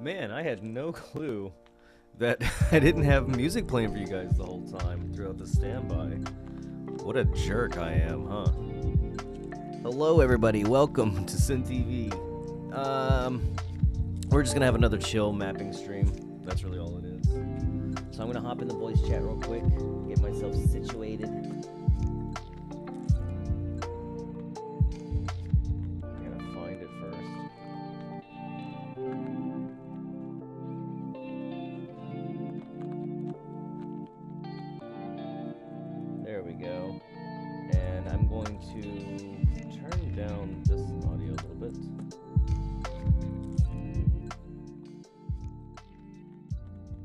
Man, I had no clue that I didn't have music playing for you guys the whole time throughout the standby. What a jerk I am, huh? Hello, everybody. Welcome to Siin TV. We're just gonna have another chill mapping stream. That's really all it is. So I'm gonna hop in the voice chat real quick, get myself situated.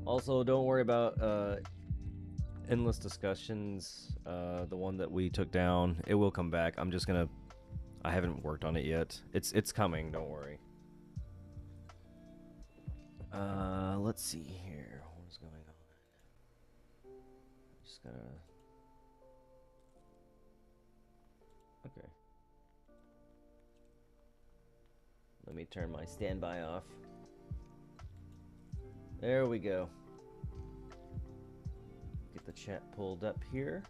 Also, don't worry about endless discussions. The one that we took down, it will come back. I haven't worked on it yet. It's coming. Don't worry. Let's see here. What's going on? Just gotta. Okay. Let me turn my standby off. There we go. Get the chat pulled up here.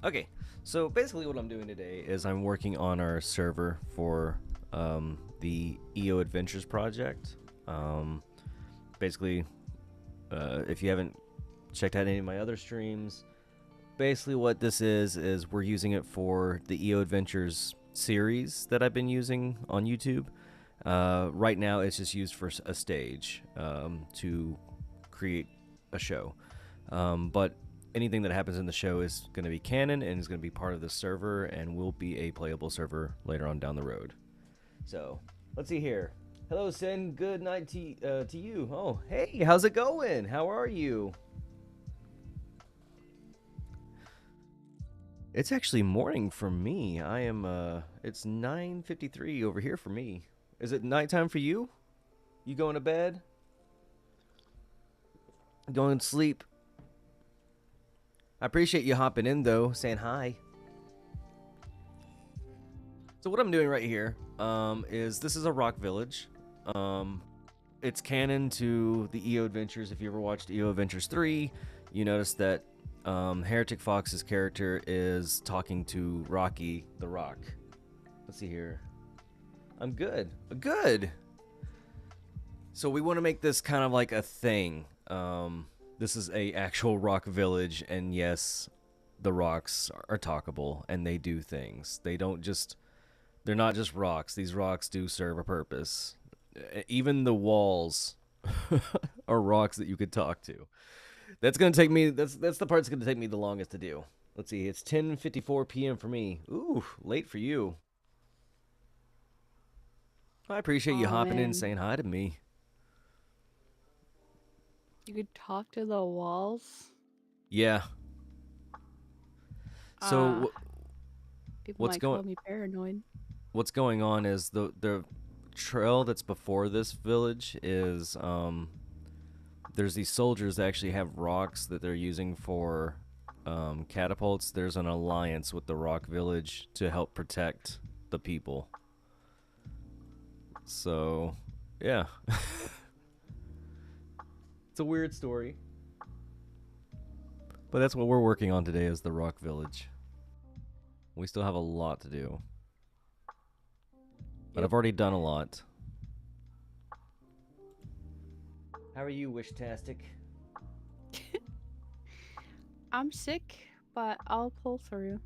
Okay, so basically what I'm doing today is I'm working on our server for the EO Adventures project. Basically, if you haven't checked out any of my other streams, basically what this is we're using it for the EO Adventures series that I've been using on YouTube. Right now it's just used for a stage to create a show, but anything that happens in the show is going to be canon and is going to be part of the server and will be a playable server later on down the road. So let's see here. Hello, Sin. Good night to you. Oh, hey, how's it going? How are you? It's actually morning for me. I am it's 9:53 over here for me. Is it nighttime for you? You going to bed? Going to sleep? I appreciate you hopping in, though, saying hi. So what I'm doing right here is this is a rock village. It's canon to the EO Adventures. If you ever watched EO Adventures 3, you notice that Heretic Fox's character is talking to Rocky the Rock. Let's see here. I'm good. Good. So we want to make this kind of like a thing. This is a actual rock village, and yes, the rocks are talkable and they do things. They're not just rocks. These rocks do serve a purpose. Even the walls are rocks that you could talk to. That's gonna take me. That's the part that's gonna take me the longest to do. Let's see. It's 10:54 p.m. for me. Ooh, late for you. I appreciate you hopping in and saying hi to me. You could talk to the walls? Yeah. So people might call me paranoid. What's going on is the trail that's before this village is there's these soldiers that actually have rocks that they're using for catapults. There's an alliance with the rock village to help protect the people. So, yeah. It's a weird story. But that's what we're working on today is the rock village. We still have a lot to do. But I've already done a lot. How are you, Wishtastic? I'm sick, but I'll pull through.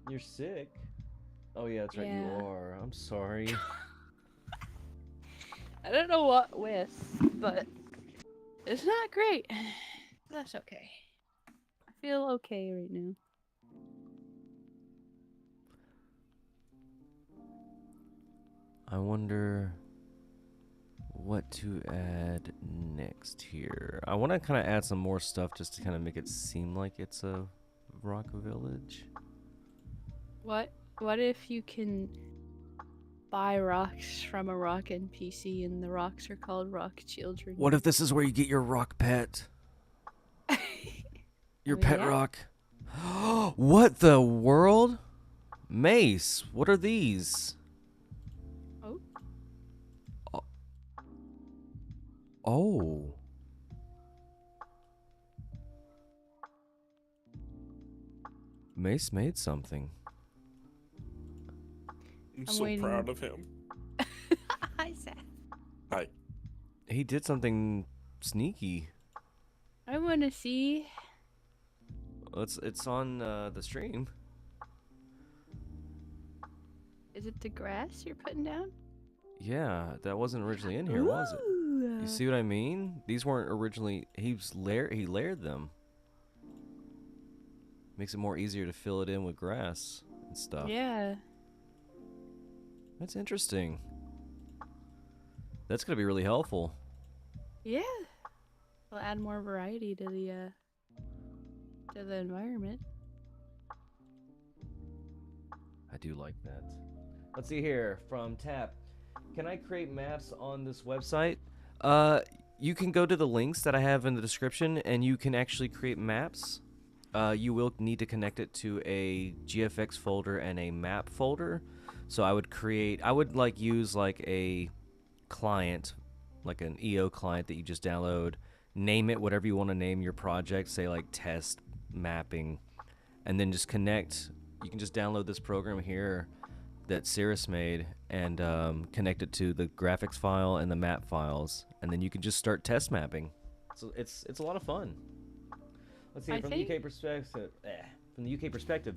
You're sick? Oh yeah, that's right, you are. I'm sorry. I don't know what with, but it's not great. That's okay. I feel okay right now. I wonder what to add next here. I want to kind of add some more stuff just to kind of make it seem like it's a rock village. What if you can buy rocks from a rock NPC and the rocks are called rock children? What if this is where you get your rock pet? Your pet rock? What the world? Mace, what are these? Oh. Oh. Mace made something. I'm I'm so waiting. proud of him. Hi, Seth. Hi. He did something sneaky. I want to see. It's on the stream. Is it the grass you're putting down? Yeah, that wasn't originally in here, was it? You see what I mean? These weren't originally. He layered them. Makes it more easier to fill it in with grass and stuff. Yeah. That's interesting. That's gonna be really helpful. Yeah. We'll add more variety to the environment. I do like that. Let's see here from Tap. Can I create maps on this website? You can go to the links that I have in the description and you can actually create maps. You will need to connect it to a GFX folder and a map folder. So I would use like a client, like an EO client that you just download, name it whatever you want to name your project, say like test mapping, and then just connect. You can just download this program here that Cirrus made and connect it to the graphics file and the map files, and then you can just start test mapping. So it's a lot of fun. Let's see, from the UK perspective. From the UK perspective,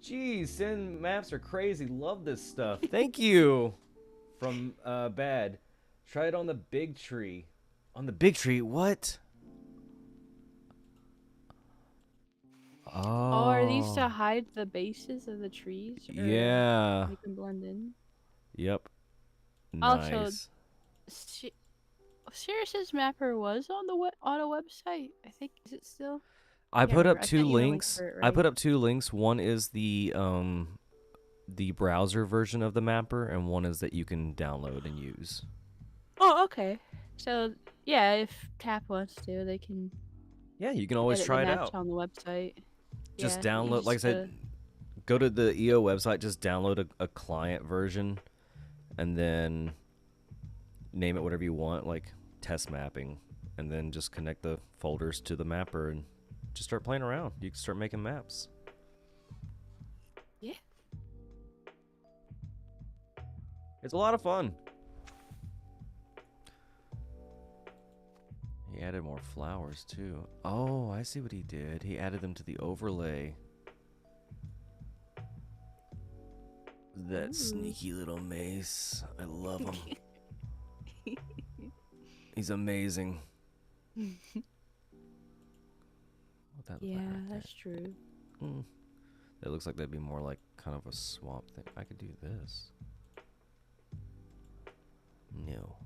geez, Sin maps are crazy. Love this stuff. Thank you. From Bad, try it on the big tree. On the big tree, what? Oh. Oh, are these to hide the bases of the trees? Or yeah. make them blend in. Yep. Nice. Also, Cirrus's mapper was on on a website. I think, is it still? I put up I two sent you a link links. for it, I right? put up two links. One is the browser version of the mapper, and one is that you can download and use. Oh, okay. So yeah, if Tap wants to, they can. Yeah, you can always try it out on the website. Just Yeah, download, like I said, go to the EO website, just download a client version, and then name it whatever you want, like test mapping, and then just connect the folders to the mapper and just start playing around. You can start making maps. Yeah. It's a lot of fun. He added more flowers too. Oh, I see what he did. He added them to the overlay. That sneaky little Mace. I love him. He's amazing. Yeah, that's true. That looks like that'd be more like kind of a swamp thing. I could do this. No.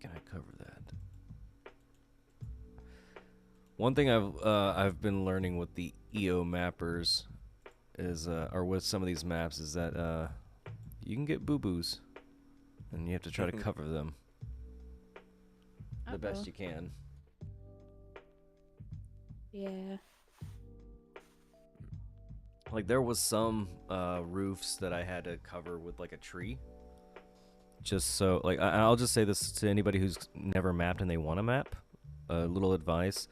Can I cover that? One thing I've been learning with the EO mappers is, or with some of these maps, is that you can get boo-boos, and you have to try to cover them the best you can. Yeah. Like there was some roofs that I had to cover with like a tree. Just so, like, I'll just say this to anybody who's never mapped and they want to map. A little advice.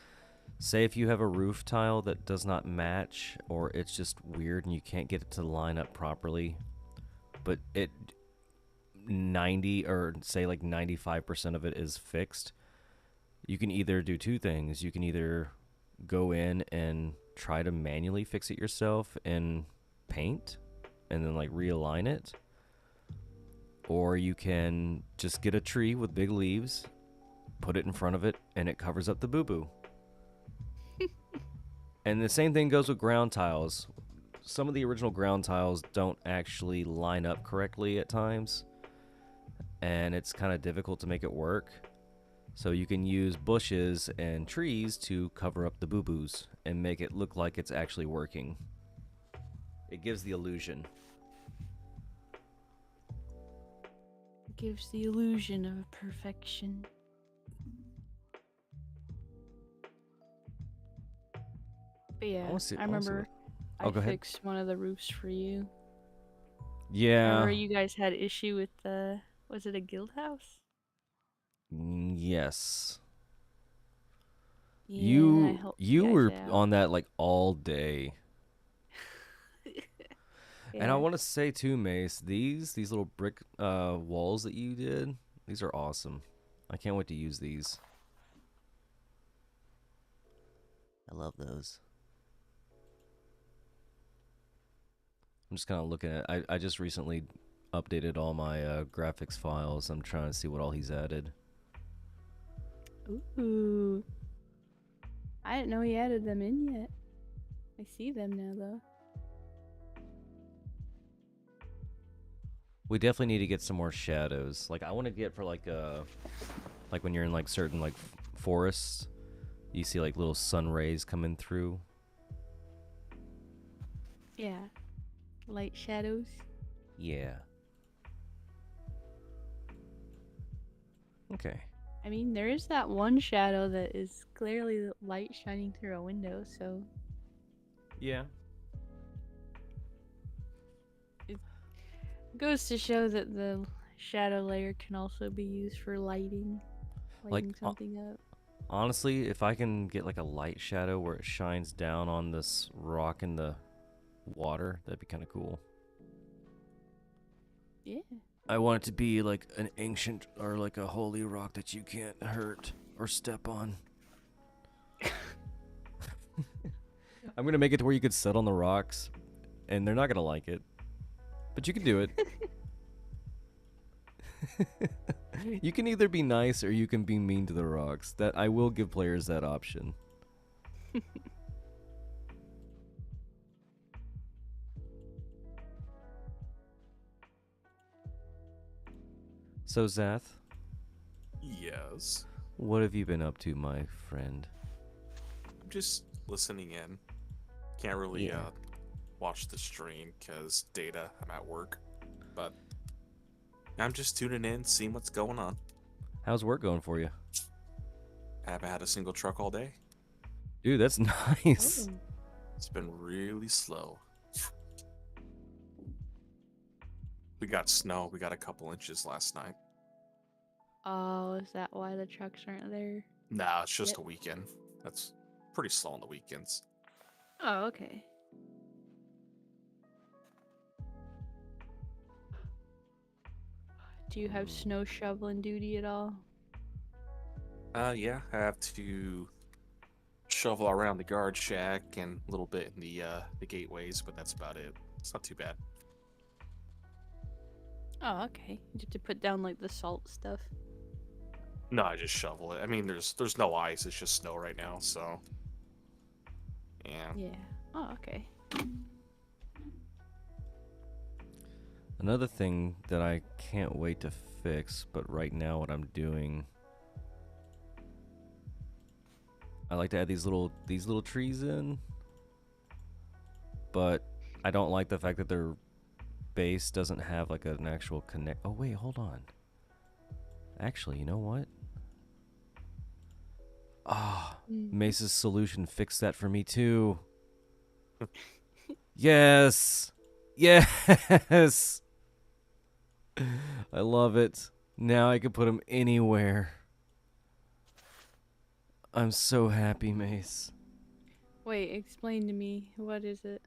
Say if you have a roof tile that does not match, or it's just weird and you can't get it to line up properly, but 90 or say like 95% of it is fixed, you can either do two things. You can either go in and try to manually fix it yourself in paint and then like realign it, or you can just get a tree with big leaves, put it in front of it, and it covers up the boo-boo. And the same thing goes with ground tiles. Some of the original ground tiles don't actually line up correctly at times, and it's kind of difficult to make it work. So you can use bushes and trees to cover up the boo-boos and make it look like it's actually working. It gives the illusion. It gives the illusion of perfection. But yeah, wanna see- I I wanna see remember Oh, I go ahead. fixed one of the roofs for you. Yeah. Remember you guys had issue with the, was it a guild house? Yes. Yeah, and then I You helped you you guys were out. on that like all day. And I Yeah. want to say too, Mace, these little brick walls that you did, these are awesome. I can't wait to use these. I love those. I'm just kind of looking at I just recently updated all my graphics files. I'm trying to see what all he's added. Ooh. I didn't know he added them in yet. I see them now though. We definitely need to get some more shadows. Like I want to get for like when you're in like certain like forests, you see like little sun rays coming through. Yeah. Light shadows. Yeah. Okay. I mean, there is that one shadow that is clearly the light shining through a window, so Yeah. it goes to show that the shadow layer can also be used for lighting Like, something up. Honestly, if I can get like a light shadow where it shines down on this rock in the water, that'd be kind of cool. Yeah. I want it to be like an ancient or like a holy rock that you can't hurt or step on. I'm gonna make it to where you could sit on the rocks, and they're not gonna like it, but you can do it. You can either be nice or you can be mean to the rocks. That I will give players that option. So Zath, Yes. what have you been up to, my friend? I'm just listening in. Can't really Yeah. watch the stream because data. I'm at work, but I'm just tuning in, seeing what's going on. How's work going for you? I haven't had a single truck all day. Dude, that's nice. Oh. It's been really slow. We got snow. We got a couple inches last night. Oh, is that why the trucks aren't there? Nah, it's just Yep. a weekend. That's pretty slow on the weekends. Oh, okay. Do you have snow shoveling duty at all? Yeah, I have to shovel around the guard shack and a little bit in the gateways, but that's about it. It's not too bad. Oh, okay. You have to put down like the salt stuff. No, I just shovel it. I mean, there's no ice. It's just snow right now, so yeah. Yeah. Oh, okay. Another thing that I can't wait to fix, but right now what I'm doing, I like to add these little trees in, but I don't like the fact that their base doesn't have like an actual connect. Oh wait, hold on. Actually, you know what? Ah, Mace's solution fixed that for me too. Yes. Yes. I love it. Now I can put them anywhere. I'm so happy, Mace. Wait, explain to me. What is it?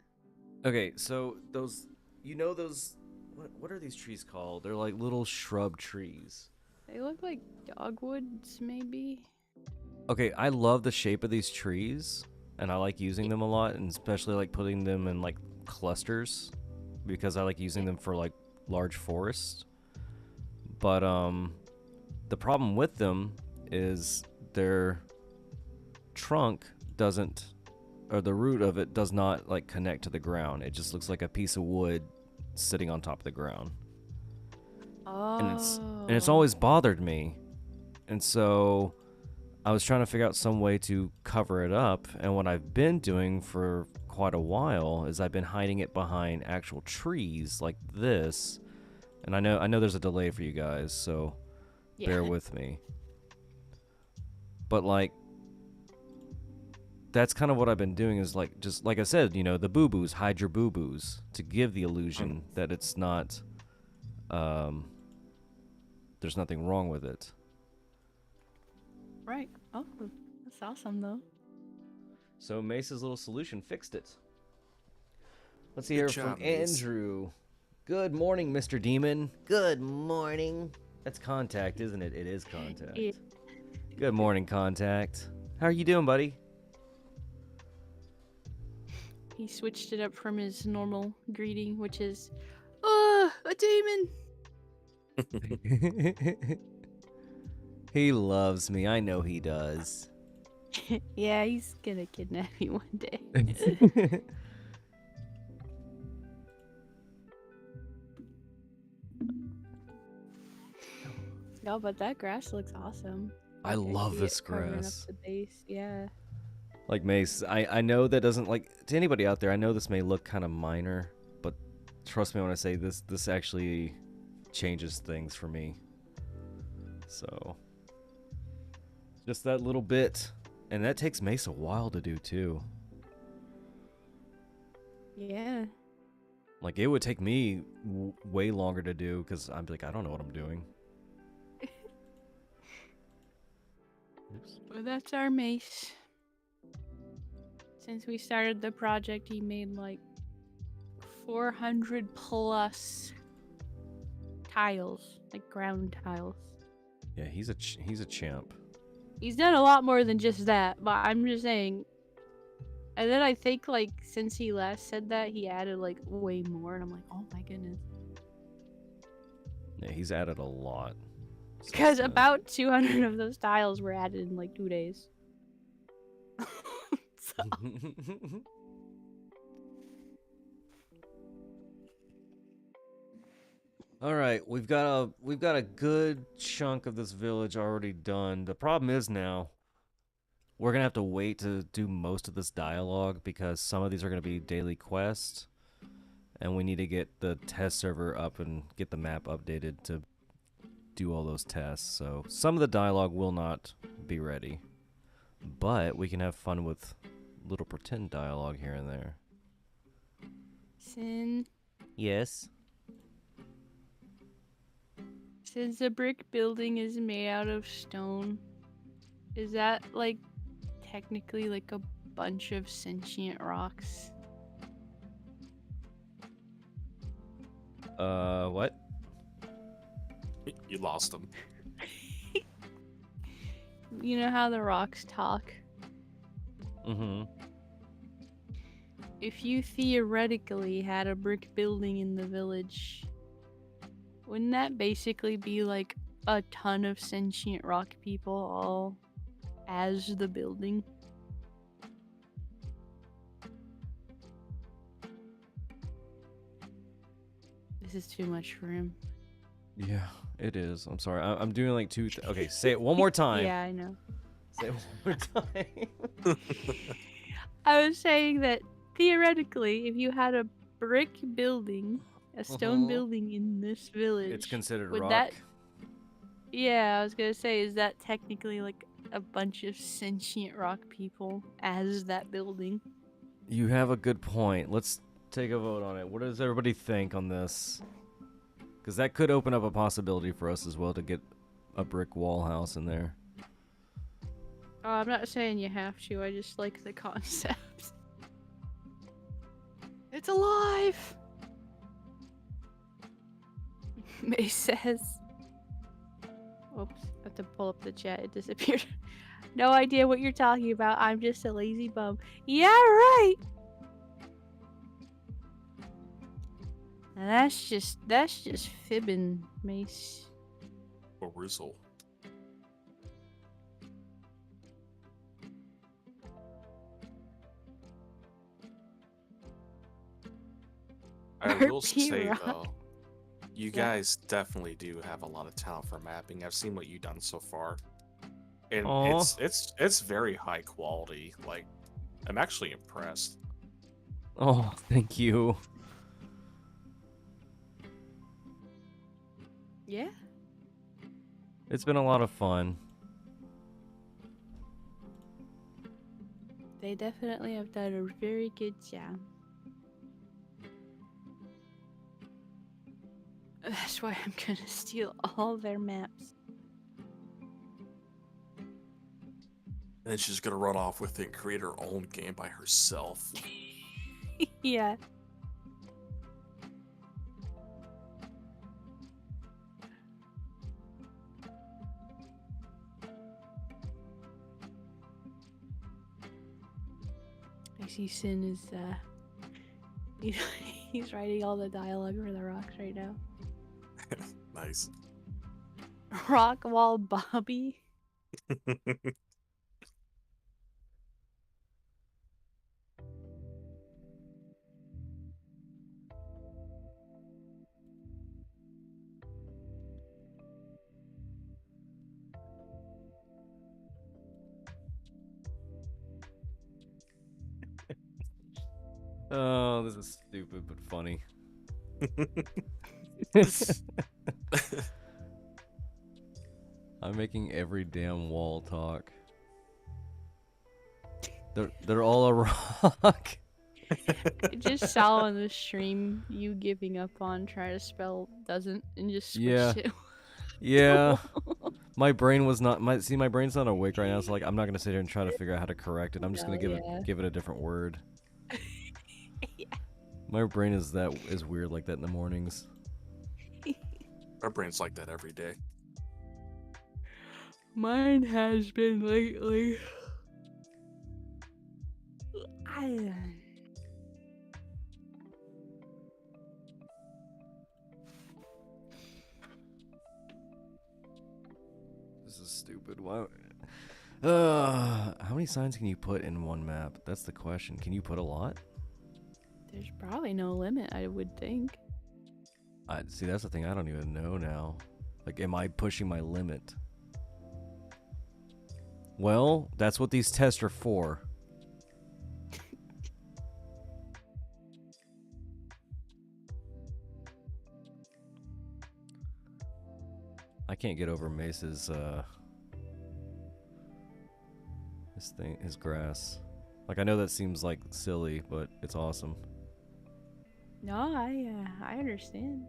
Okay, so those, those, what are these trees called? They're like little shrub trees. They look like dogwoods, maybe? Okay, I love the shape of these trees, and I like using them a lot, and especially like putting them in like clusters, because I like using them for like large forests. But the problem with them is their trunk doesn't, or the root of it does not like connect to the ground. It just looks like a piece of wood sitting on top of the ground. Oh. And it's always bothered me. And so I was trying to figure out some way to cover it up, and what I've been doing for quite a while is I've been hiding it behind actual trees like this. And I know there's a delay for you guys, so bear with me. But like that's kind of what I've been doing is like, just like I said, you know, the boo-boos, hide your boo-boos to give the illusion that it's not, there's nothing wrong with it. Right. Oh, that's awesome though. So Mace's little solution fixed it. Let's Good hear job, from Mace. Andrew. Good morning, Mr. Demon. Good morning. That's Contact, isn't it? It is Contact. Yeah. Good morning, Contact. How are you doing, buddy? He switched it up from his normal greeting, which is, "Oh, a demon." He loves me. I know he does. Yeah, he's gonna kidnap you one day. No, but that grass looks awesome. I Like, love see this it covering up grass. the base. Yeah. Like Mace, I know that doesn't, like, to anybody out there, I know this may look kind of minor, but trust me when I say this actually changes things for me. So, just that little bit. And that takes Mace a while to do, too. Yeah. Like, it would take me way longer to do, because I'm like, I don't know what I'm doing. Oops. Well, that's our Mace. Since we started the project, he made like 400 plus tiles, like ground tiles. Yeah, he's a champ. He's done a lot more than just that, but I'm just saying. And then I think, like, since he last said that, he added like way more, and I'm like, oh my goodness. Yeah, he's added a lot. Because about 200 of those tiles were added in like 2 days. So. All right, we've got a good chunk of this village already done. The problem is now we're gonna have to wait to do most of this dialogue because some of these are gonna be daily quests, and we need to get the test server up and get the map updated to do all those tests. So some of the dialogue will not be ready, but we can have fun with little pretend dialogue here and there. Yes. Since the brick building is made out of stone, is that like technically like a bunch of sentient rocks? What? You lost them. You know how the rocks talk? Mm-hmm. If you theoretically had a brick building in the village, wouldn't that basically be like a ton of sentient rock people all as the building? This is too much for him. Yeah, it is. I'm sorry. I'm doing like two. Okay, say it one more time. Yeah, I know. Say it one more time. I was saying that theoretically, if you had a brick building, a stone building in this village, It's considered would rock. that? Yeah, I was gonna say, is that technically like a bunch of sentient rock people as that building? You have a good point. Let's take a vote on it. What does everybody think on this? Because that could open up a possibility for us as well to get a brick wall house in there. Oh, I'm not saying you have to. I just like the concept. It's alive. May says. Oops, I have to pull up the chat. It disappeared. No idea what you're talking about. I'm just a lazy bum. Yeah, right. Now that's just fibbing, Mace. Or Rizzle. I will say Rock. though, you guys definitely do have a lot of talent for mapping. I've seen what you've done so far, and Aw. it's very high quality. Like, I'm actually impressed. Oh, thank you. Yeah. It's been a lot of fun. They definitely have done a very good job. That's why I'm gonna steal all their maps. And then she's gonna run off with it and create her own game by herself. Yeah. I see Sin is he's writing all the dialogue for the rocks right now. Nice. Rock wall Bobby. Oh, this is stupid but funny. I'm making every damn wall talk. They're all a rock. I just saw on the stream you giving up on trying to spell doesn't and just switched Yeah. it. Yeah. My brain was not my brain's not awake right now, so like I'm not gonna sit here and try to figure out how to correct it. I'm just gonna give it a different word. Yeah. My brain is weird like that in the mornings. Our brain's like that every day. Mine has been lately. This is stupid. Why? How many signs can you put in one map? That's the question. Can you put a lot? There's probably no limit, I would think. See, that's the thing. I don't even know now. Like, am I pushing my limit? Well, that's what these tests are for. I can't get over Mace's, his grass. Like, I know that seems like silly, but it's awesome. No, I understand.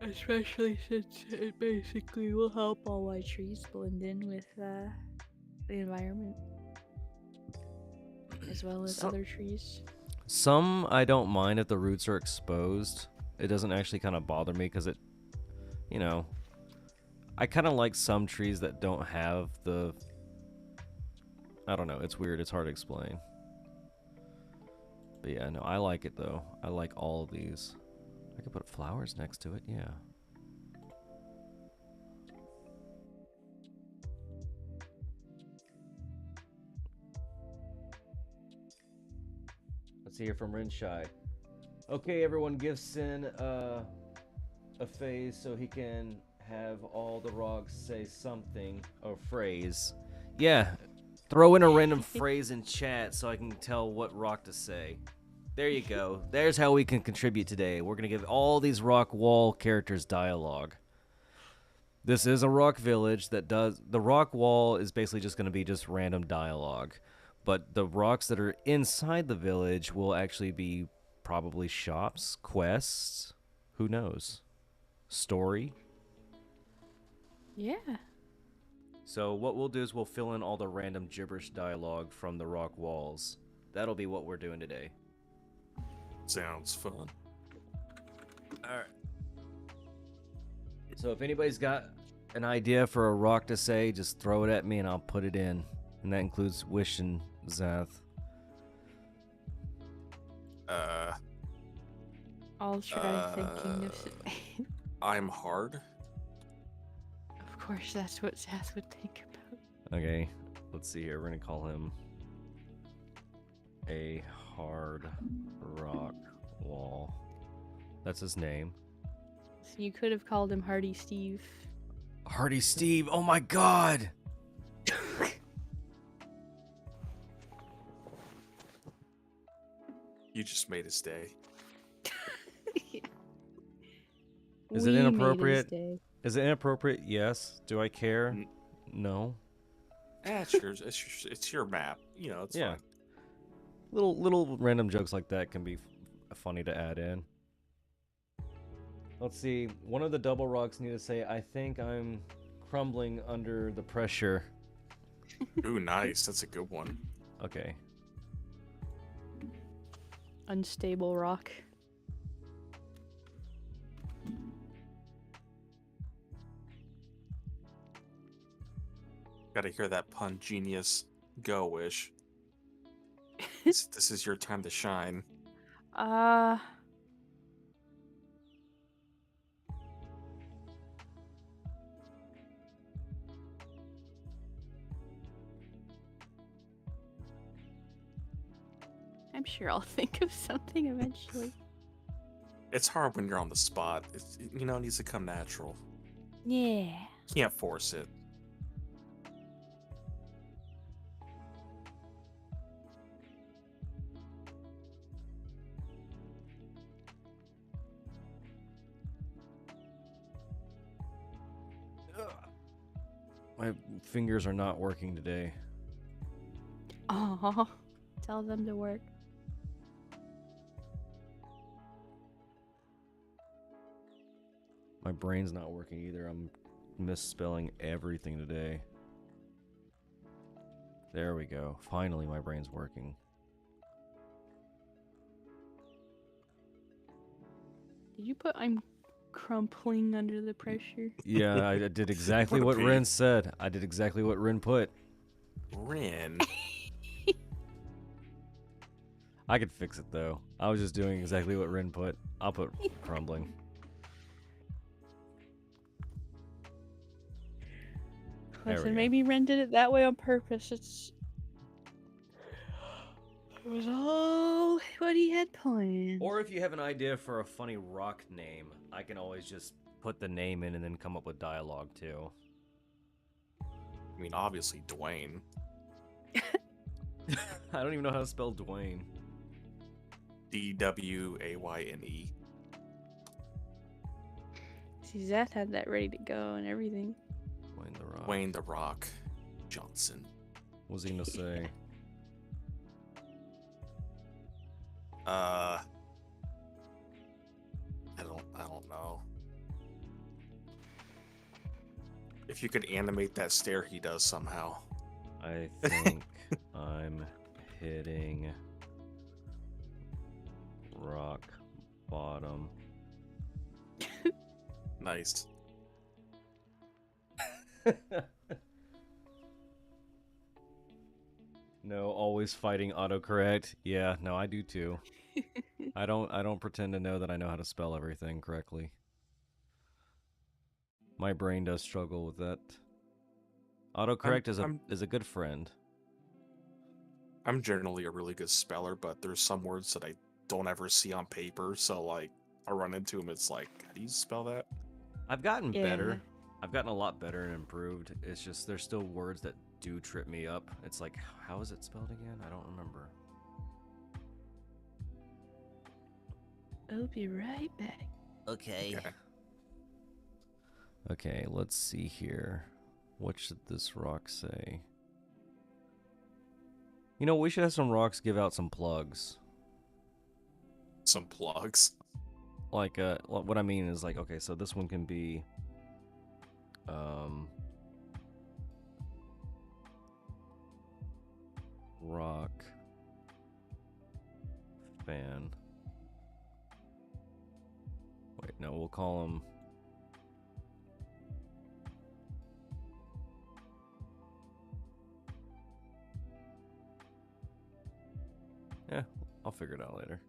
Especially since it basically will help all my trees blend in with the environment. As well as other trees. Some I don't mind if the roots are exposed. It doesn't actually kind of bother me because it, you know, I kind of like some trees that don't have the, I don't know, it's weird, it's hard to explain. But yeah, no, I like it though. I like all of these. I could put flowers next to it, yeah. Let's hear from Rinshai. Okay, everyone, give Sin a phase so he can have all the rocks say something or phrase. Yeah, throw in a random phrase in chat so I can tell what rock to say. There you go. There's how we can contribute today. We're going to give all these rock wall characters dialogue. This is a rock village that does... The rock wall is basically just going to be just random dialogue. But the rocks that are inside the village will actually be probably shops, quests, who knows? Story. Yeah. So what we'll do is we'll fill in all the random gibberish dialogue from the rock walls. That'll be what we're doing today. Sounds fun. Alright. So if anybody's got an idea for a rock to say, just throw it at me and I'll put it in. And that includes Wish and Zath. I'll try thinking of... I'm hard. Of course, that's what Zath would think about. Okay, let's see here. We're gonna call him a hard rock wall. That's his name. So you could have called him Hardy Steve. Hardy Steve! Oh my god! You just made his day. Is it inappropriate? Is it inappropriate? Yes. Do I care? N- No. It's your map. You know, it's Yeah. fine. Little random jokes like that can be funny to add in. Let's see. One of the double rocks need to say, "I think I'm crumbling under the pressure." Ooh, nice. That's a good one. Okay. Unstable rock. Gotta hear that pun genius. Go, Wish. This is your time to shine. I'm sure I'll think of something eventually. It's hard when you're on the spot. You know, it needs to come natural. Yeah. Can't force it. My fingers are not working today. Oh, tell them to work. My brain's not working either. I'm misspelling everything today. There we go. Finally, my brain's working. Did you put I'm crumpling under the pressure? Yeah, I did exactly what Ren said. I did exactly what Ren put. Rin. I could fix it though. I was just doing exactly what Ren put. I'll put crumbling. There we Listen, go. maybe Ren did it that way on purpose. It was all what he had planned. Or if you have an idea for a funny rock name, I can always just put the name in and then come up with dialogue too. I mean, obviously, Dwayne. I don't even know how to spell Dwayne. Dwayne. See, Zeth had that ready to go and everything. Dwayne the Rock. Dwayne the Rock Johnson. What was he gonna say? I don't know. If you could animate that stare he does somehow. I think I'm hitting rock bottom. Nice. No, always fighting autocorrect. Yeah, no, I do too. I don't pretend to know that I know how to spell everything correctly. My brain does struggle with that. Autocorrect is a good friend. I'm generally a really good speller, but there's some words that I don't ever see on paper, so like I run into them, it's like, how do you spell that? I've gotten Yeah. better. I've gotten a lot better and improved. It's just there's still words that do trip me up. It's like, how is it spelled again? I don't remember. I'll be right back. Okay. Okay. Okay, let's see here. What should this rock say? You know, we should have some rocks give out some plugs. Some plugs. Like, what I mean is like, okay, so this one can be, rock fan. Wait, no, we'll call him. Yeah, I'll figure it out later.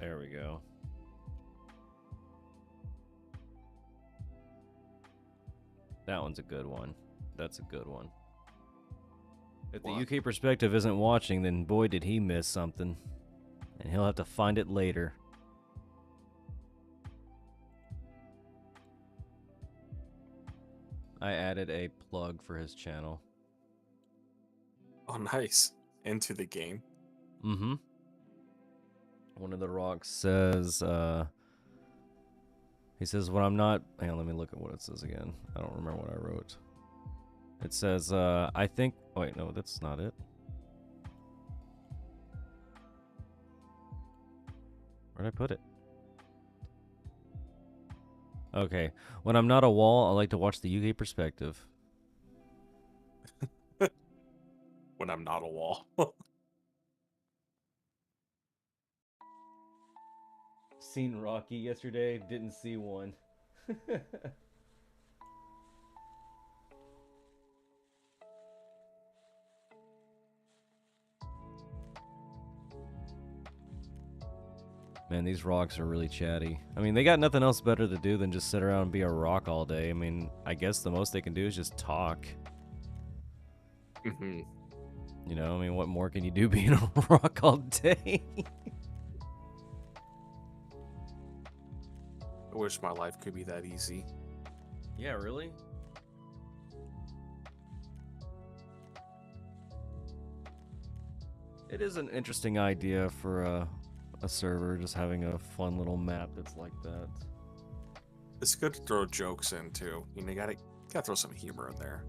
There we go. That one's a good one. That's a good one. If the UK perspective isn't watching, then boy did he miss something. And he'll have to find it later. I added a plug for his channel. Oh, nice. Into the game. Mm-hmm. One of the rocks says, he says, when I'm not... Hang on, let me look at what it says again. I don't remember what I wrote. It says, I think... Oh, wait, no, that's not it. Where'd I put it? Okay. When I'm not a wall, I like to watch the UK perspective. When I'm not a wall. Seen Rocky yesterday, didn't see one. Man, these rocks are really chatty. I mean, they got nothing else better to do than just sit around and be a rock all day. I mean, I guess the most they can do is just talk. Mm-hmm. You know, I mean, what more can you do being a rock all day? I wish my life could be that easy. Yeah, really? It is an interesting idea for a server, just having a fun little map that's like that. It's good to throw jokes in too. You know, you gotta throw some humor in there.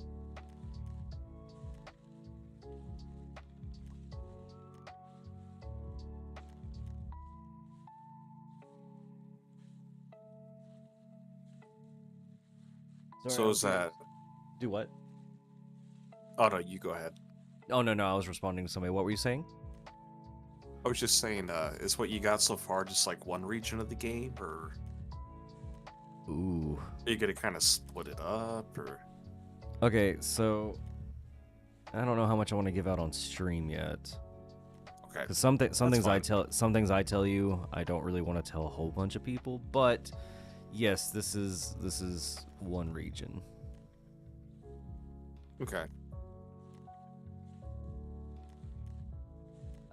Sorry, So is that... Do what? Oh no, you go ahead. Oh, no, I was responding to somebody. What were you saying? I was just saying, is what you got so far just like one region of the game, or Ooh. are you gonna kind of split it up, or? Okay, so I don't know how much I want to give out on stream yet. Okay. Because some things fine. I tell you, I don't really want to tell a whole bunch of people. But yes, this is one region. Okay.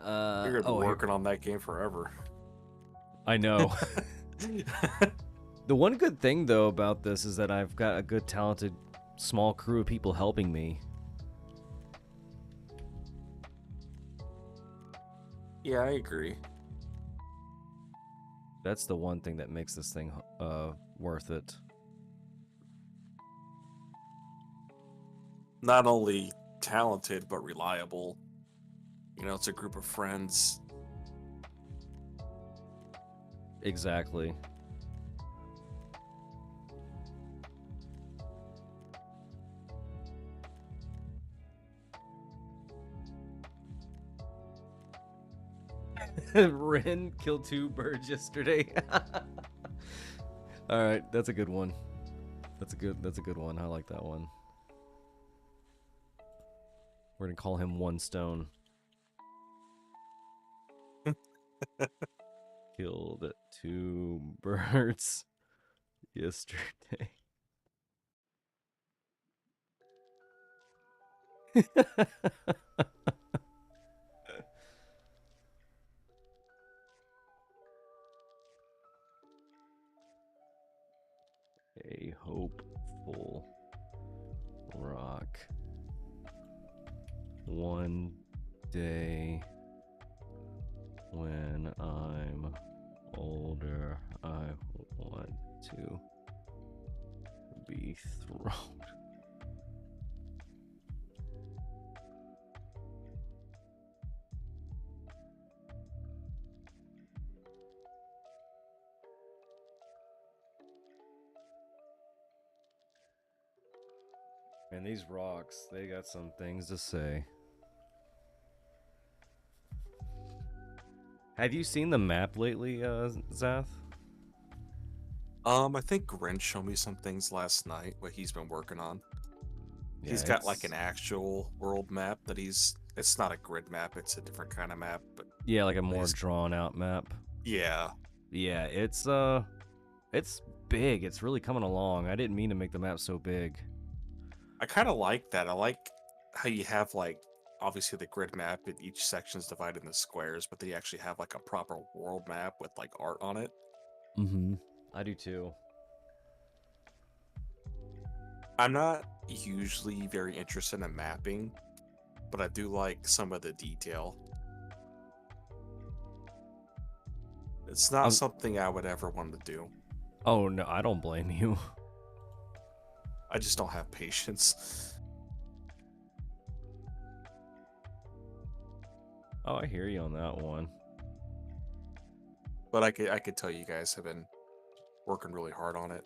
You're oh, working on that game forever. I know. The one good thing though about this is that I've got a good, talented, small crew of people helping me. Yeah, I agree. That's the one thing that makes this thing worth it. Not only talented, but reliable. You know, it's a group of friends. Exactly. Ren killed 2 birds yesterday. All right, that's a good one. That's a good one. I like that one. We're gonna call him One Stone. Killed 2 birds yesterday. A hopeful rock. One day when I'm older, I want to be thrown. Man, these rocks, they got some things to say. Have you seen the map lately, Zath? I think Gren showed me some things last night, what he's been working on. Yeah, He's got like an actual world map that it's not a grid map, it's a different kind of map, but yeah, like a more drawn out map. Yeah. Yeah, it's big. It's really coming along. I didn't mean to make the map so big. I kind of like that. I like how you have like obviously the grid map and each section is divided into squares, but they actually have like a proper world map with like art on it. Mm-hmm. I do too. I'm not usually very interested in mapping, but I do like some of the detail. It's not something I would ever want to do. Oh no, I don't blame you. I just don't have patience. Oh, I hear you on that one. But I could tell you guys have been working really hard on it.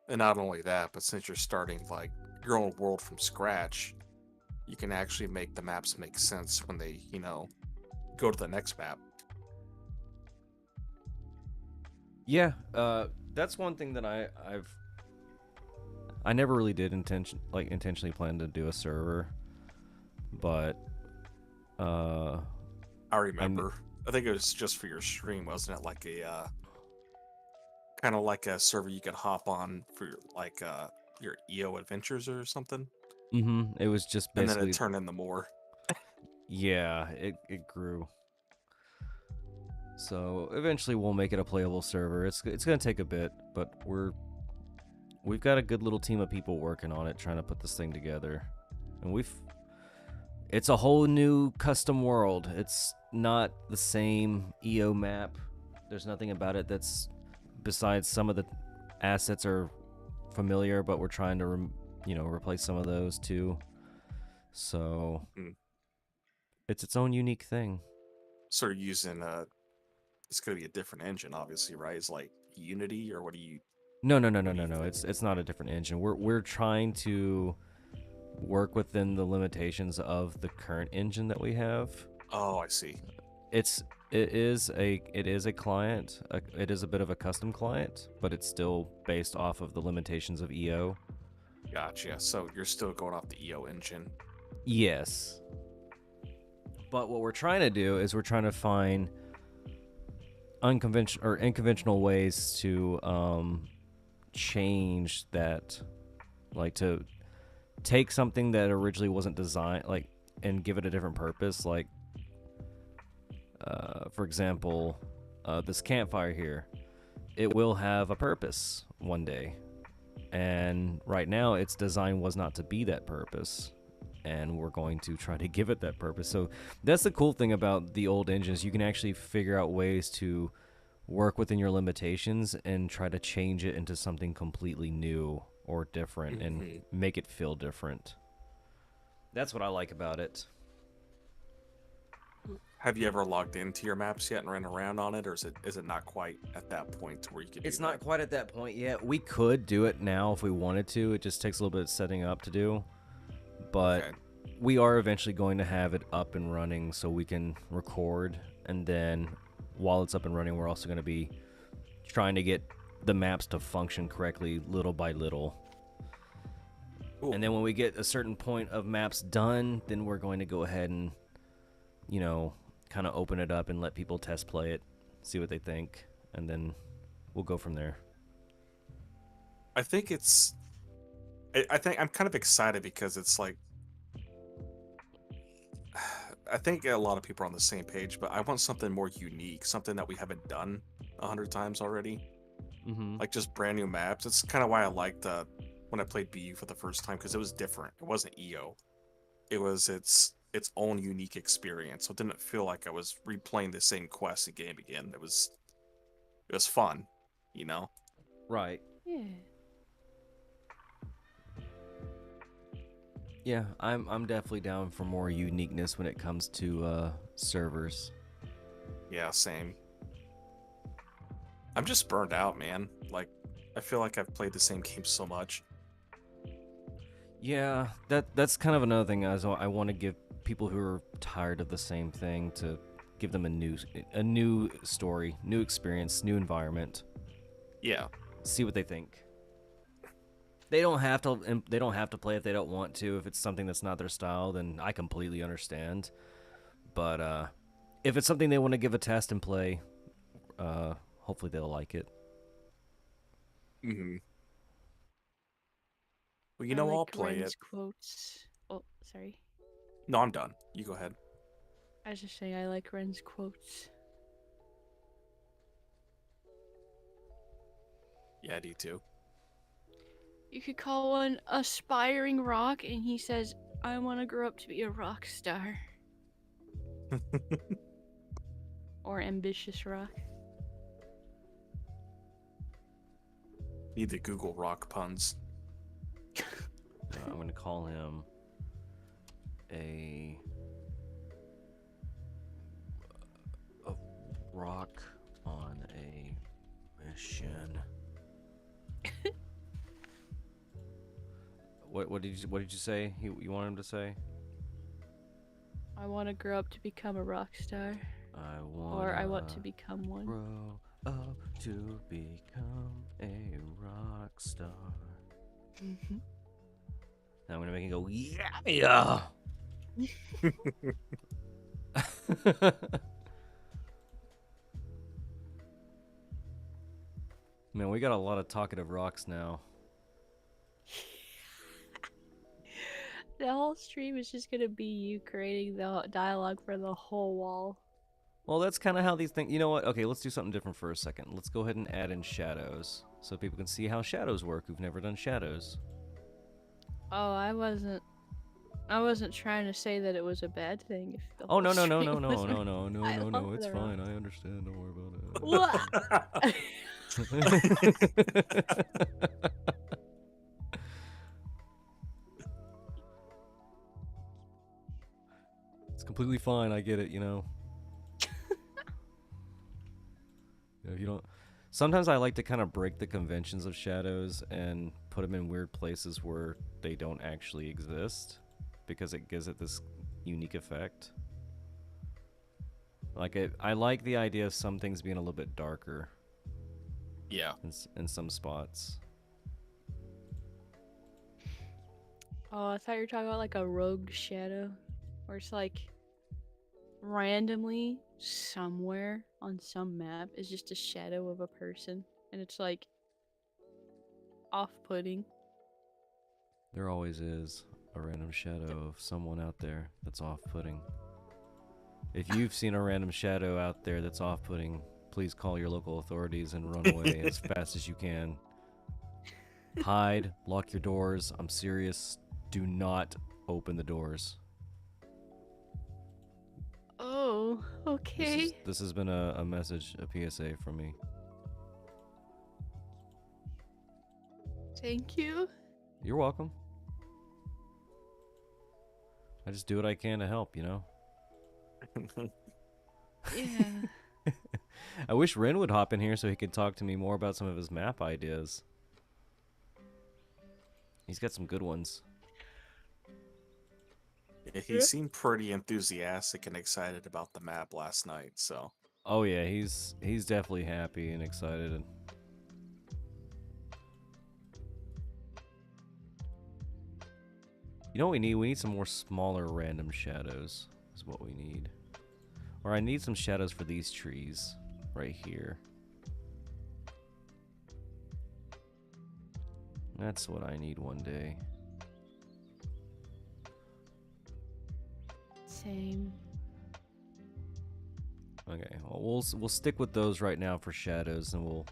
And not only that, but since you're starting like your own world from scratch, you can actually make the maps make sense when they, go to the next map. Yeah, that's one thing that I never really did intentionally plan to do a server, but I remember. I think it was just for your stream, wasn't it? Like a kind of like a server you could hop on for your EO adventures or something. Mm-hmm. It was just And basically then it turned into more. yeah, it grew. So eventually we'll make it a playable server. It's gonna take a bit, but we've got a good little team of people working on it, trying to put this thing together, and it's a whole new custom world. It's not the same EO map. There's nothing about it that's besides some of the assets are familiar, but we're trying to replace some of those too. So it's its own unique thing. Sort of using it's gonna be a different engine, obviously, right? It's like Unity, or what do you? No. It's not a different engine. We're trying to work within the limitations of the current engine that we have. Oh, I see. It is a client. It is a bit of a custom client, but it's still based off of the limitations of EO. Gotcha. So you're still going off the EO engine. Yes. But what we're trying to do is we're trying to find unconventional ways to change that, like to take something that originally wasn't designed, like, and give it a different purpose. Like, for example, this campfire here, it will have a purpose one day, and right now its design was not to be that purpose, and we're going to try to give it that purpose. So that's the cool thing about the old engines. You can actually figure out ways to work within your limitations and try to change it into something completely new or different and make it feel different. That's what I like about it. Have you ever logged into your maps yet and ran around on it, or is it not quite at that point to where you could? It's not quite at that point yet. We could do it now if we wanted to. It just takes a little bit of setting up to do. But we are eventually going to have it up and running so we can record, and then while it's up and running, we're also going to be trying to get the maps to function correctly little by little. Ooh. And then when we get a certain point of maps done, then we're going to go ahead and, kind of open it up and let people test play it, see what they think, and then we'll go from there. I think I'm kind of excited because it's like, I think a lot of people are on the same page, but I want something more unique, something that we haven't done 100 times already. Like just brand new maps. It's kind of why I liked when I played BU for the first time, because it was different. It wasn't EO. It was its own unique experience. So it didn't feel like I was replaying the same quest again. It was fun, Right. Yeah. Yeah, I'm definitely down for more uniqueness when it comes to servers. Yeah, same. I'm just burned out, man. Like, I feel like I've played the same game so much. Yeah, that's kind of another thing. I want to give people who are tired of the same thing to give them a new story, new experience, new environment. Yeah. See what they think. They don't have to. They don't have to play if they don't want to. If it's something that's not their style, then I completely understand. But if it's something they want to give a test and play, hopefully they'll like it. Mm-hmm. Well, I like I'll play Ren's it. quotes. Oh, sorry. No, I'm done. You go ahead. I was just saying I like Ren's quotes. Yeah, I do too. You could call one aspiring rock, and he says, "I want to grow up to be a rock star." Or ambitious rock. Need to Google rock puns. I'm going to call him a rock on a mission. What did you say? You want him to say? I want to grow up to become a rock star. I want to become one. Grow up to become a rock star. Mm-hmm. Now I'm gonna make him go, yeah. Man, we got a lot of talkative rocks now. The whole stream is just gonna be you creating the dialogue for the whole wall. Well, that's kind of how these things. You know what? Okay, let's do something different for a second. Let's go ahead and add in shadows so people can see how shadows work who've never done shadows. Oh, I wasn't trying to say that it was a bad thing. If the Oh no whole no no stream no was no no no I no no! love It's the fine. rock. I understand. Don't worry about What? it. It's completely fine. I get it. You know. If you don't. Sometimes I like to kind of break the conventions of shadows and put them in weird places where they don't actually exist, because it gives it this unique effect. Like I like the idea of some things being a little bit darker. Yeah. In some spots. Oh, I thought you were talking about like a rogue shadow, where it's like randomly somewhere on some map is just a shadow of a person, and it's like off-putting. There always is a random shadow of someone out there that's off-putting. If you've seen a random shadow out there that's off-putting, please call your local authorities and run away as fast as you can. Hide, lock your doors. I'm serious. Do not open the doors. Oh, okay. This has been a message, a PSA from me. Thank you. You're welcome. I just do what I can to help, you know? Yeah. I wish Ren would hop in here so he could talk to me more about some of his map ideas. He's got some good ones. Yeah, he seemed pretty enthusiastic and excited about the map last night, so. Oh yeah, he's definitely happy and excited. You know what we need? We need some more smaller random shadows is what we need. Or I need some shadows for these trees right here. That's what I need one day. Same. Okay, well, we'll stick with those right now for shadows, and we'll.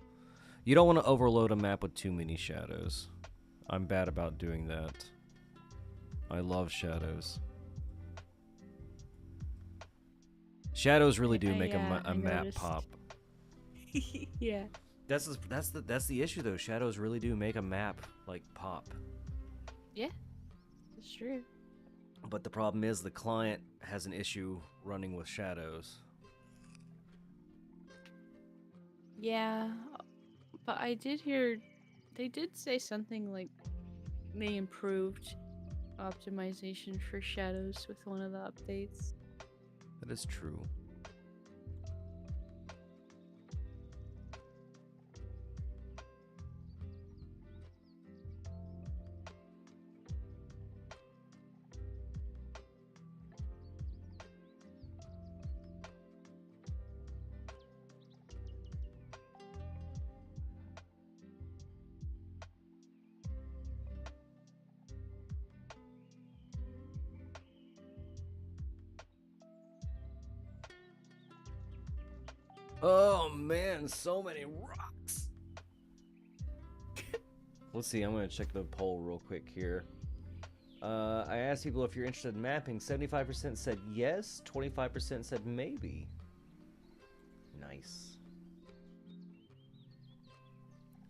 You don't want to overload a map with too many shadows. I'm bad about doing that. I love shadows. Shadows really do make a map pop. Yeah. That's the issue though. Shadows really do make a map like pop. Yeah. That's true. But the problem is the client has an issue running with shadows. Yeah, but I did hear they did say something like they improved optimization for shadows with one of the updates. That is true. Oh man, so many rocks. Let's see, I'm gonna check the poll real quick here. I asked people if you're interested in mapping. 75% said yes, 25% said maybe. Nice.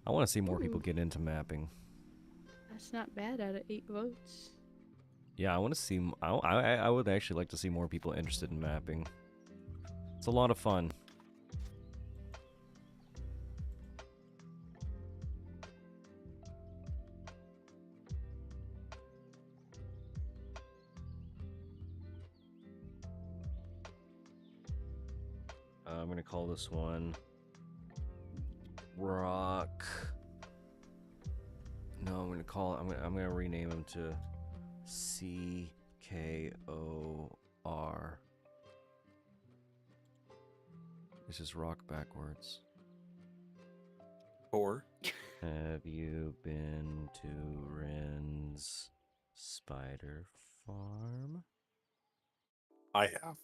I want to see more people get into mapping. That's not bad out of 8 votes. Yeah, I want to see. I would actually like to see more people interested in mapping. It's a lot of fun. I'm gonna call this one Rock. No, I'm gonna call. I'm gonna rename him to CKOR. It's just rock backwards. Or Have you been to Ren's Spider Farm? I have.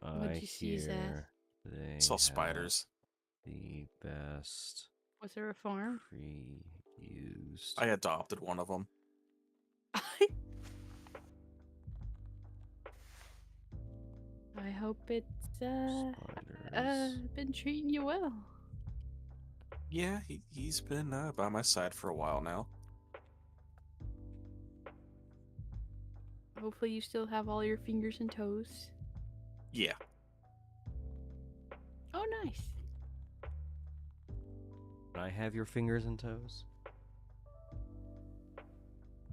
What'd you see, Zaz? They Saw have spiders. the best Was there a farm? pre-used. I adopted one of them. I hope it's Spiders. been treating you well. Yeah, he's been by my side for a while now. Hopefully you still have all your fingers and toes. Yeah. Oh, nice. Can I have your fingers and toes?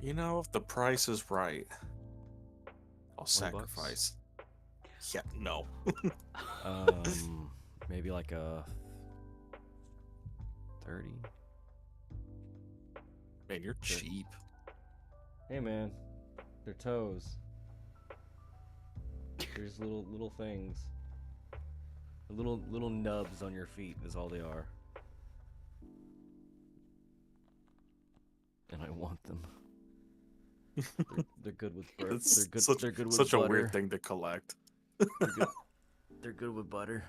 You know, if the price is right, I'll 20 bucks? sacrifice. Yeah, no. Maybe like a 30. Man, you're cheap. Hey man, they're toes. They're just little things. Little nubs on your feet is all they are. And I want them. They're good with butter. They're good with such butter. a weird thing to collect. They're good with butter.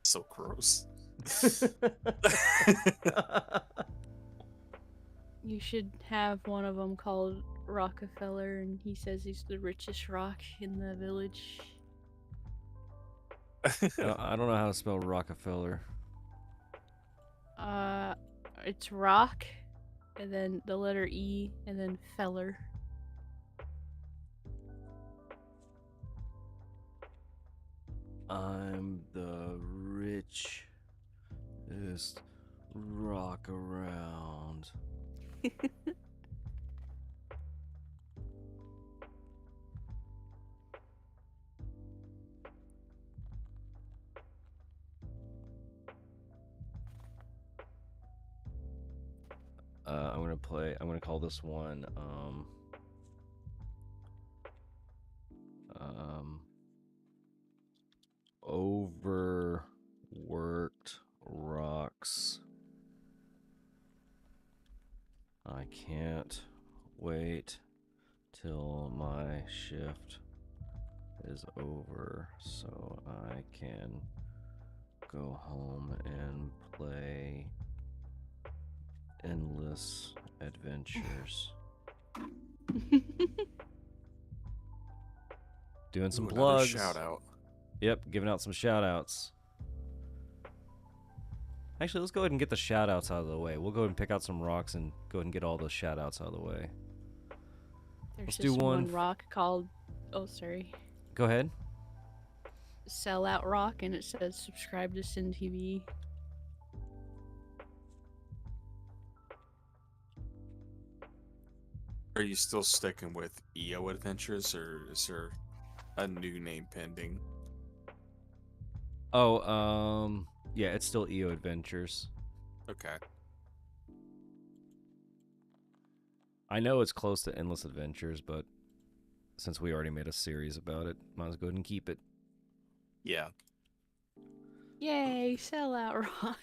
So gross. You should have one of them called Rockefeller, and he says he's the richest rock in the village. I don't know how to spell Rockefeller. It's rock, and then the letter E, and then feller. I'm the richest rock around. I'm gonna call this one overworked rocks. I can't wait till my shift is over so I can go home and play endless adventures. Doing some plugs. Shout out. Yep, giving out some shout outs. Actually, let's go ahead and get the shout outs out of the way. We'll go ahead and pick out some rocks and go ahead and get all the shout outs out of the way. There's Let's this do one rock called, oh sorry, Go ahead. Sellout Rock, and it says subscribe to SiinTV. Are you still sticking with EO Adventures, or is there a new name pending? Oh, yeah, it's still EO Adventures. Okay. I know it's close to Endless Adventures, but since we already made a series about it, might as well go ahead and keep it. Yeah. Yay, Sellout Rock.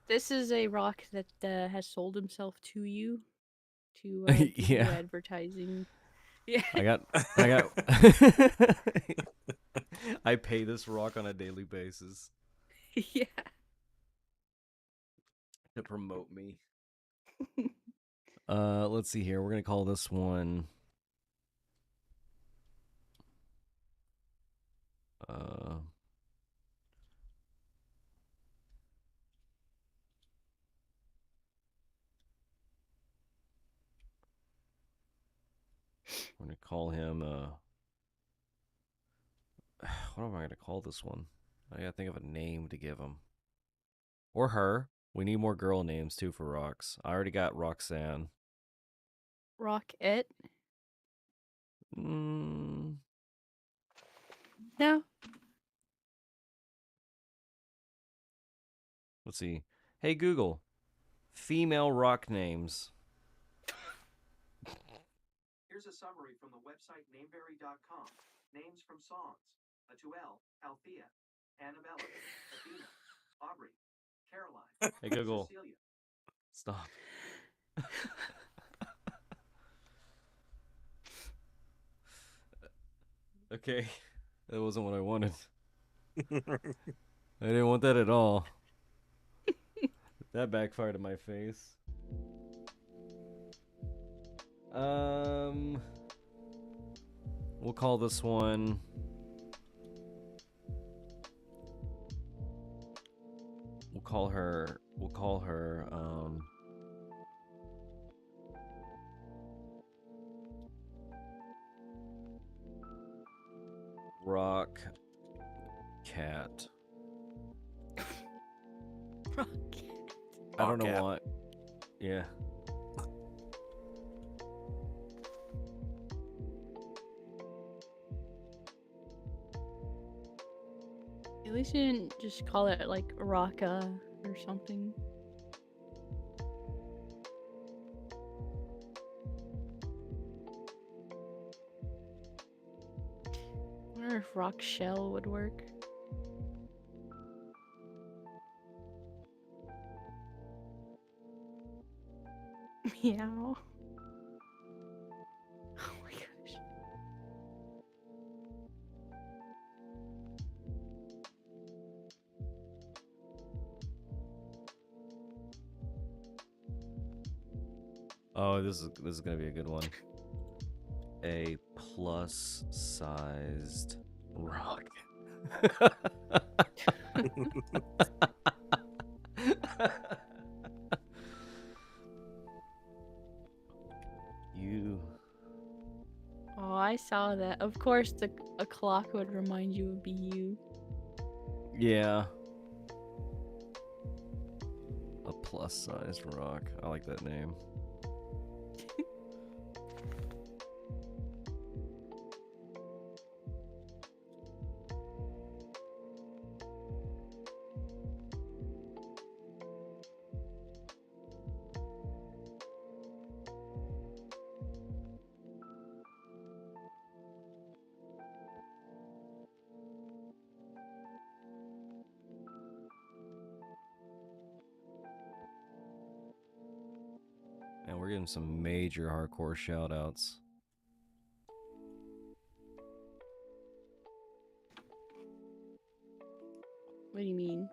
This is a rock that has sold himself to you to do Yeah. advertising. Yeah. I got I pay this rock on a daily basis Yeah. to promote me. Let's see here. We're gonna call this one I'm gonna call him what am I gonna call this one? I gotta think of a name to give him. Or her. We need more girl names too for rocks. I already got Roxanne. Rocket? Mm, No. let's see. Hey Google, female rock names. Here's a summary from the website nameberry.com. Names from songs: Atuel, Althea, Annabella, Athena, Aubrey, Caroline. Hey Google, Cecilia. stop. Okay, that wasn't what I wanted. I didn't want that at all. That backfired in my face. We'll call this one. We'll call her. Rock Cat. Rocket. I don't know Cat. what. Yeah. At least you didn't just call it like Raka or something. I wonder if Rock Shell would work. Meow. Oh my gosh. Oh, this is gonna be a good one. A plus-sized rock. You. Oh, I saw that. Of course, a clock would remind you of you. Yeah. A plus-sized rock. I like that name. And we're getting some major hardcore shoutouts. What do you mean?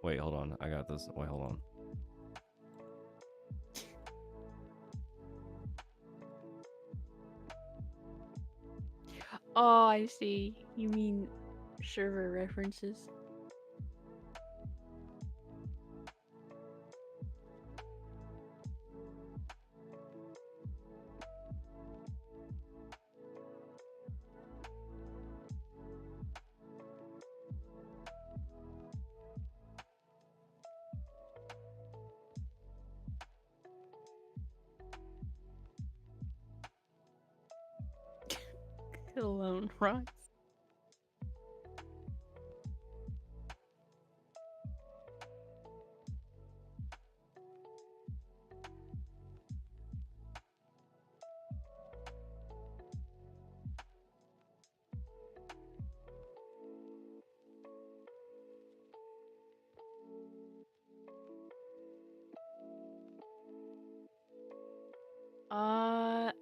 Wait, hold on. I got this. Wait, hold on. Oh, I see. You mean server references. Alone rocks.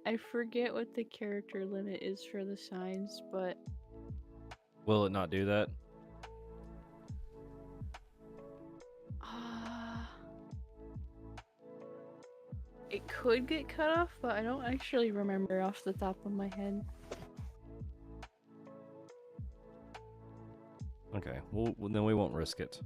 I forget what the character limit is for the signs, but Will it not do that? it could get cut off, but I don't actually remember off the top of my head. Okay, well then we won't risk it.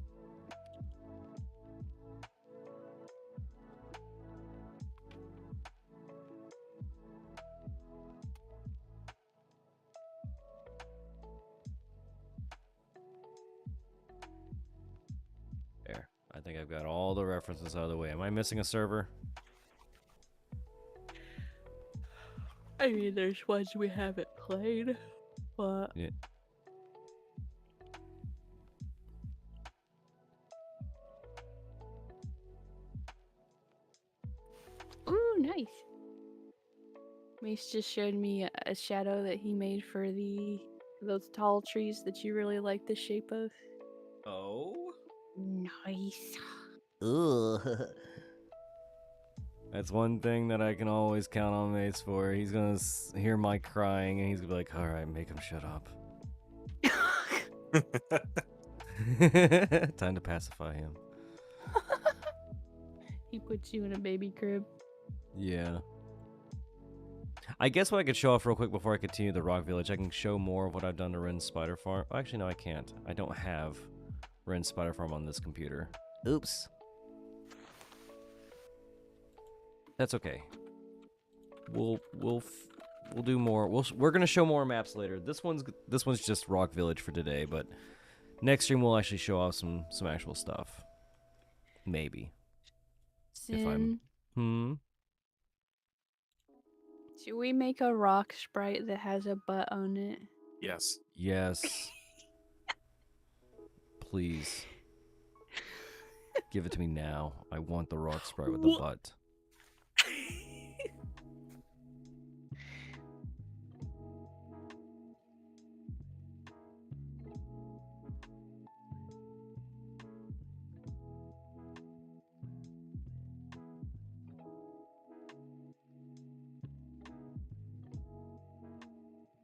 There. I think I've got all the references out of the way. Am I missing a server? I mean, there's ones we haven't played, but Yeah. ooh, nice. Mace just showed me a shadow that he made for those tall trees that you really like the shape of. Oh? Nice. Ugh. That's one thing that I can always count on Mace for. He's gonna hear my crying and he's gonna be like, alright, make him shut up. Time to pacify him. He puts you in a baby crib. Yeah. I guess what I could show off real quick before I continue the Rock Village, I can show more of what I've done to Ren's Spider Farm. Oh, actually, no, I can't. I don't have Ren's Spider Farm on this computer. Oops. That's okay. We'll do more. We're gonna show more maps later. This one's just Rock Village for today, but next stream we'll actually show off some actual stuff. Maybe. If I'm Should we make a rock sprite that has a butt on it? Yes. Yes. Please. Give it to me now. I want the rock sprite with the butt.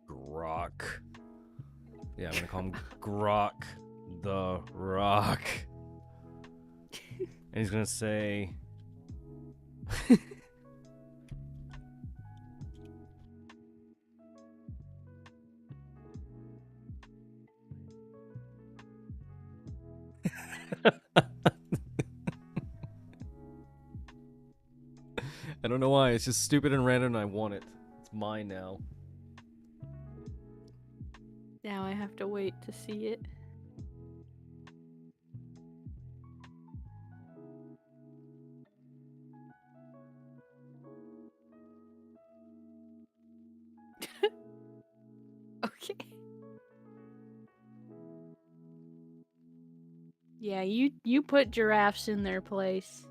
Grok. Yeah, I'm gonna call him Grok the Rock. And he's gonna say I don't know why, it's just stupid and random and I want it. It's mine now. Now I have to wait to see it. Okay. Yeah, you put giraffes in their place.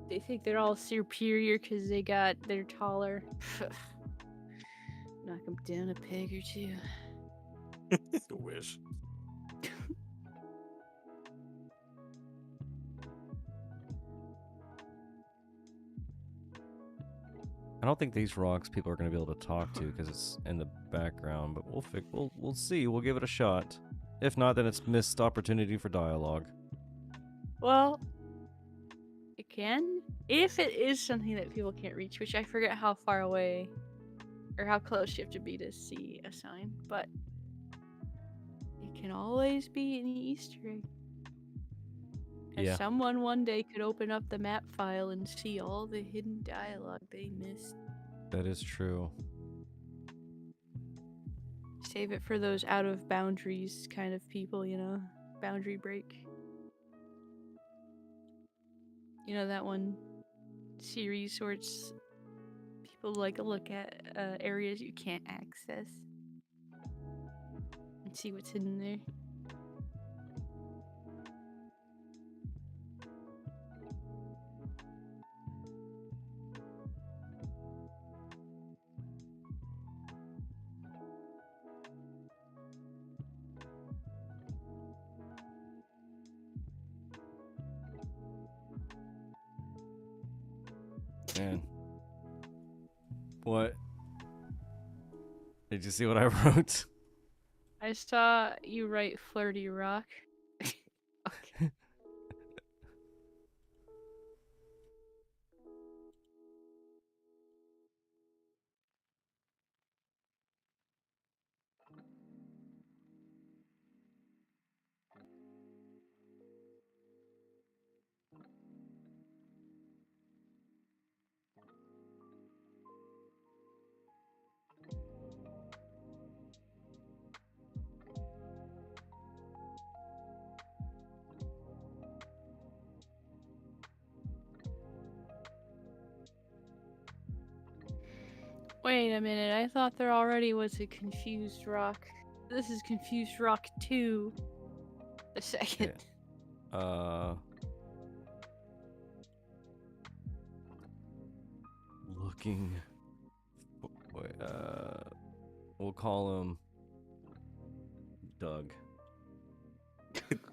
They think they're all superior because they're taller. Knock them down a peg or two. I wish. I don't think these rocks people are going to be able to talk to because it's in the background, but we'll see. We'll give it a shot. If not, then it's missed opportunity for dialogue. Well, it can if it is something that people can't reach, which I forget how far away or how close you have to be to see a sign, but it can always be an Easter egg. And Yeah. someone one day could open up the map file and see all the hidden dialogue they missed. That is true. Save it for those out of boundaries kind of people, you know? Boundary break. You know that one series where it's people like to look at areas you can't access and see what's hidden there. Man. What? Did you see what I wrote? I saw you write flirty rock. Okay. Wait a minute, I thought there already was a Confused Rock. This is Confused Rock 2. The second. Yeah. Looking. Wait, we'll call him Doug.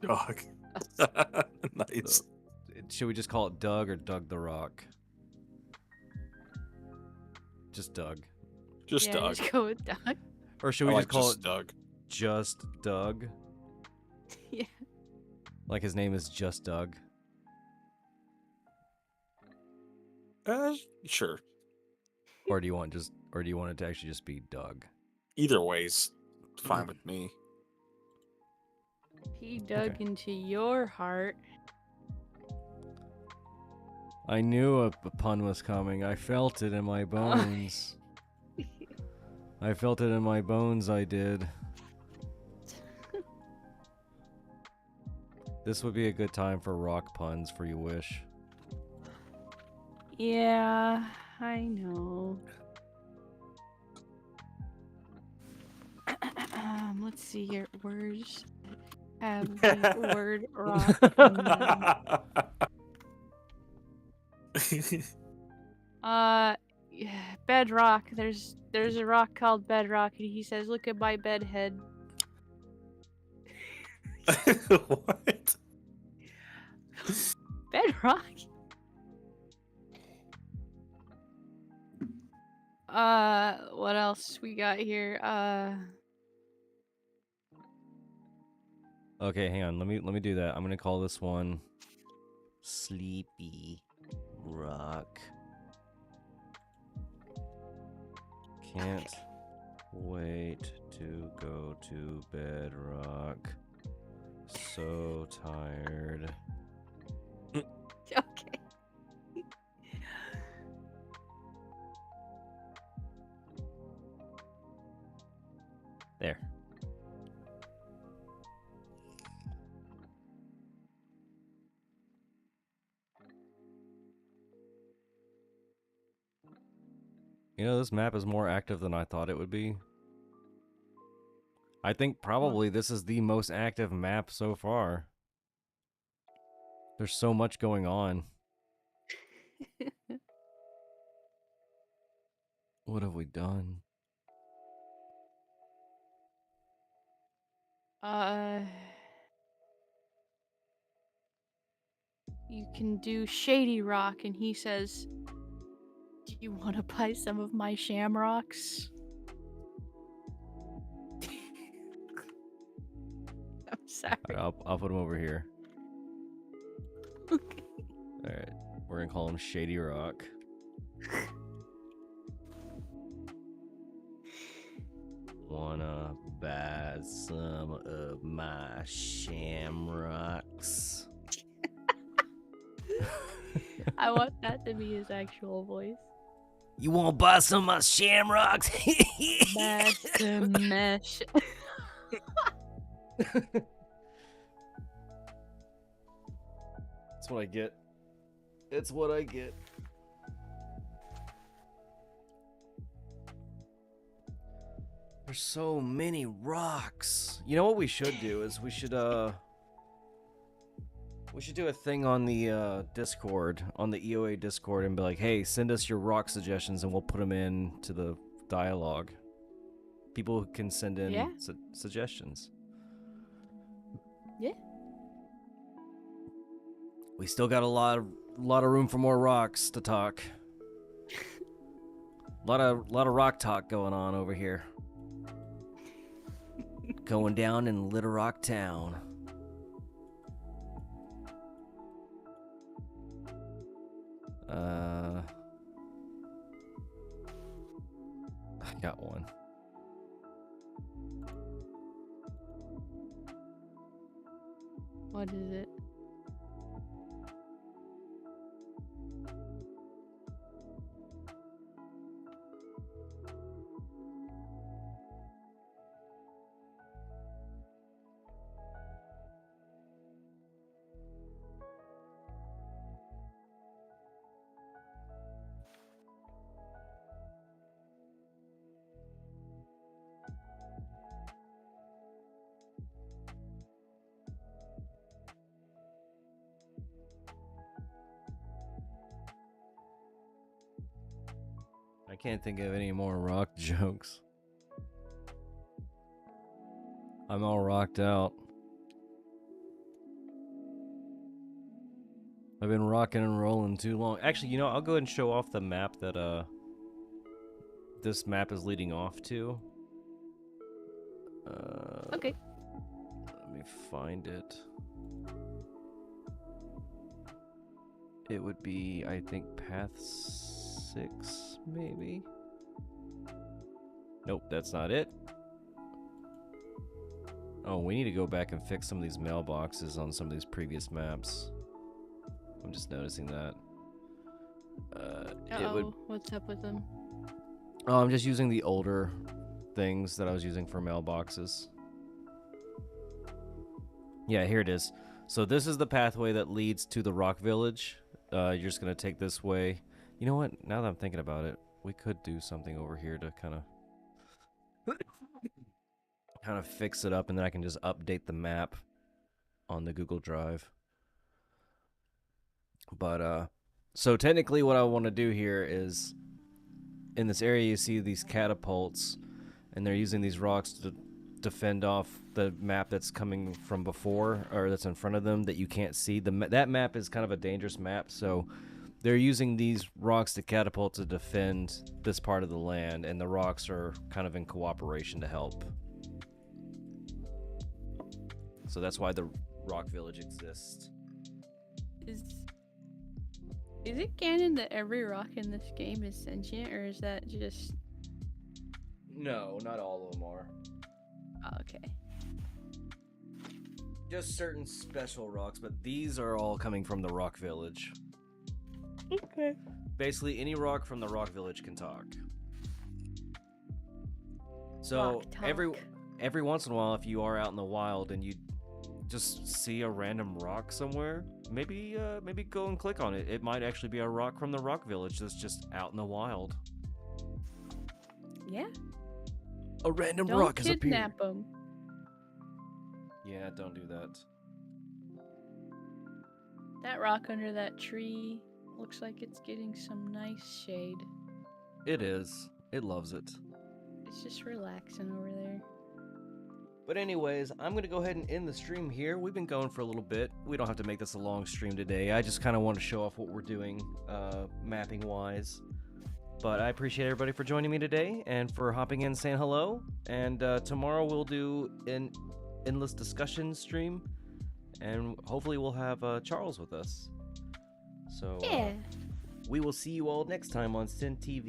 Dog. Nice. Should we just call it Doug or Doug the Rock? Just Doug. Just Yeah, Doug. just go with Doug. Or should we just call it Doug? Just Doug? Yeah. Like his name is Just Doug? Sure. Or do you want it to actually just be Doug? Either way's fine with me. He dug into your heart. I knew a pun was coming. I felt it in my bones. I felt it in my bones, I did. This would be a good time for rock puns for you wish. Yeah, I know. Let's see here. Words have the word rock in them. Yeah, bedrock. There's a rock called Bedrock, and he says, "Look at my bed head." What? Bedrock. What else we got here? Okay, hang on. Let me do that. I'm gonna call this one Sleepy Rock. Can't wait to go to bed, Rock. So tired. Okay. There. You know, this map is more active than I thought it would be. I think probably this is the most active map so far. There's so much going on. What have we done? You can do Shady Rock, and he says, "Do you want to buy some of my shamrocks?" I'm sorry. All right, I'll put him over here. Okay. Alright, we're gonna call him Shady Rock. Wanna buy some of my shamrocks? I want that to be his actual voice. You wanna buy some of my shamrocks? Master Mesh. That's what I get. It's what I get. There's so many rocks. You know what we should do is we should do a thing on the Discord, on the EOA Discord, and be like, hey, send us your rock suggestions and we'll put them in to the dialogue. People can send in suggestions. Yeah. We still got a lot of room for more rocks to talk. Lot of rock talk going on over here. Going down in Little Rock Town. I got one. What is it? I can't think of any more rock jokes. I'm all rocked out. I've been rocking and rolling too long. Actually, you know, I'll go ahead and show off the map that this map is leading off to. Okay. Let me find it. It would be, I think, path 6, maybe? Nope, that's not it. Oh, we need to go back and fix some of these mailboxes on some of these previous maps. I'm just noticing that. What's up with them? Oh, I'm just using the older things that I was using for mailboxes. Yeah, here it is. So this is the pathway that leads to the Rock Village. You're just going to take this way. You know what? Now that I'm thinking about it, we could do something over here to kind of fix it up, and then I can just update the map on the Google Drive. But, so technically what I want to do here is, in this area you see these catapults, and they're using these rocks to defend off the map that's coming from before, or that's in front of them that you can't see. That map is kind of a dangerous map, so they're using these rocks to catapult to defend this part of the land, and the rocks are kind of in cooperation to help. So that's why the Rock Village exists. Is it canon that every rock in this game is sentient, or is that just... No, not all of them are. Oh, okay. Just certain special rocks, but these are all coming from the Rock Village. Okay. Basically, any rock from the Rock Village can talk. So Rock talk. every once in a while, if you are out in the wild and you just see a random rock somewhere, maybe go and click on it. It might actually be a rock from the Rock Village that's just out in the wild. Yeah. A random Don't rock has appeared. kidnap them. Yeah, don't do that. That rock under that tree looks like it's getting some nice shade. It is. It loves it. It's just relaxing over there. But anyways, I'm going to go ahead and end the stream here. We've been going for a little bit. We don't have to make this a long stream today. I just kind of want to show off what we're doing mapping-wise. But I appreciate everybody for joining me today and for hopping in and saying hello. And tomorrow we'll do an endless discussion stream. And hopefully we'll have Charles with us. So Yeah. we will see you all next time on SiinTV.